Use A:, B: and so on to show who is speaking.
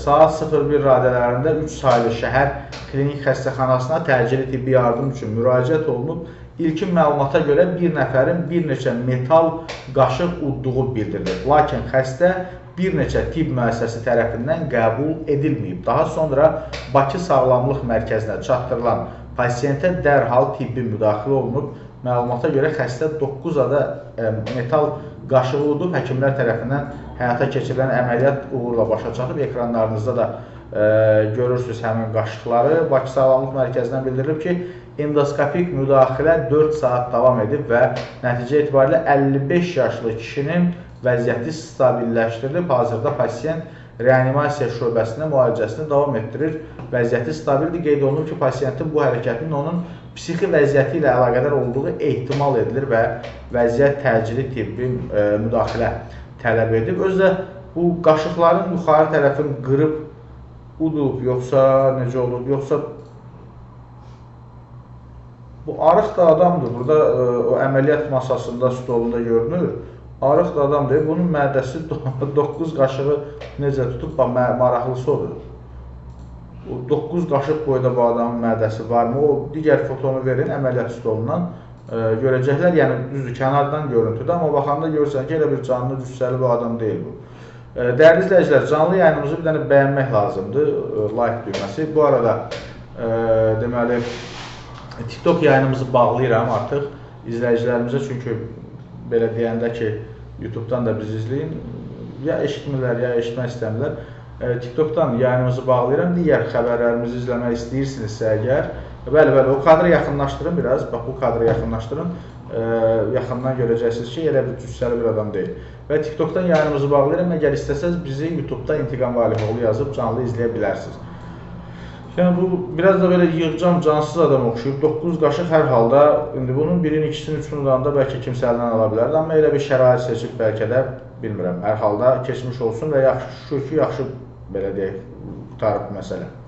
A: saat 01 radələrində 3 saylı şəhər klinik xəstəxanasına təcili tibbi yardım üçün müraciət olunub. İlkin məlumata görə bir nəfərin bir neçə metal qaşıq udduğu bildirilir. Lakin xəstə bir neçə tibb müəssisəsi tərəfindən qəbul edilməyib. Daha sonra Bakı Sağlamlıq Mərkəzinə çatdırılan pasiyentə dərhal tibbi müdaxilə olunub. Məlumata görə xəstə 9 ada metal qaşığı udub, həkimlər tərəfindən həyata keçirilən əməliyyat uğurla başa çatıb. Ekranlarınızda da görürsünüz həmin qaşıqları. Bakı Sağlamlıq Mərkəzindən bildirilib ki, endoskopik müdaxilə 4 saat davam edib və nəticə etibarilə 55 yaşlı kişinin vəziyyəti stabilləşdirilib. Hazırda pasiyent reanimasiya şöbəsində müalicəsini davam etdirir. Vəziyyəti stabildir. Qeyd olunur ki, pasiyentin bu hərəkətinin onun psixi vəziyyəti ilə əlaqədar olduğu ehtimal edilir və vəziyyət təcili tibbi müdaxilə tələb edib. Özdə bu qaşıqların yuxarı tərəfini qırıb, udub, yoxsa necə olub, yoxsa bu arıq da adamdır. Burada o əməliyyat masasında, stolunda görünür. Arıq da adamdır. Bunun mədəsi 9 qaşığı necə tutub, maraqlısı odur. 9 qaşıq boyda bu adamın mədəsi varmı? O digər fotonu verin əməliyyat stolundan görəcəklər. Yəni düzdür, kənardan görüntüdür, amma baxanda görürsən ki, elə bir canlı cüssəli bir adam deyil bu. Dəyərli izləyicilər, canlı yayınımızı bir dənə bəyənmək lazımdır, like düyməsi. Bu arada deməli TikTok yayınımızı bağlayıram artıq izləyicilərimizə, çünki belə deyəndə ki, YouTube'dan da bizi izləyin, ya eşitmirlər, ya eşitmək istəmirlər. TikTok'dan yayınımızı bağlayıram. Digər xəbərlərimizi izləmək istəyirsinizsə əgər, bəli, o kadrı yaxınlaşdırın biraz, bax bu kadrı yaxınlaşdırın, yaxından görəcəksiniz ki, elə bir cüssəli bir adam deyil. Və TikTok'dan yayınımızı bağlayıram, əgər istəsəz bizi YouTube'da İntiqam Valihoğlu yazıb canlı izləyə bilərsiniz. Yəni bu biraz da belə yığcam, cansız adam oxşuyub, 9 qaşıq hər halda, indi bunun birinin, ikisinin, üçünün udanda bəlkə kimsə əlindən ala bilərdi, amma elə bir şərait seçib bəlkə də bilmirəm, hər halda keçmiş olsun və yaxşı, yaxşı belə deyək, qutarıb məsələ.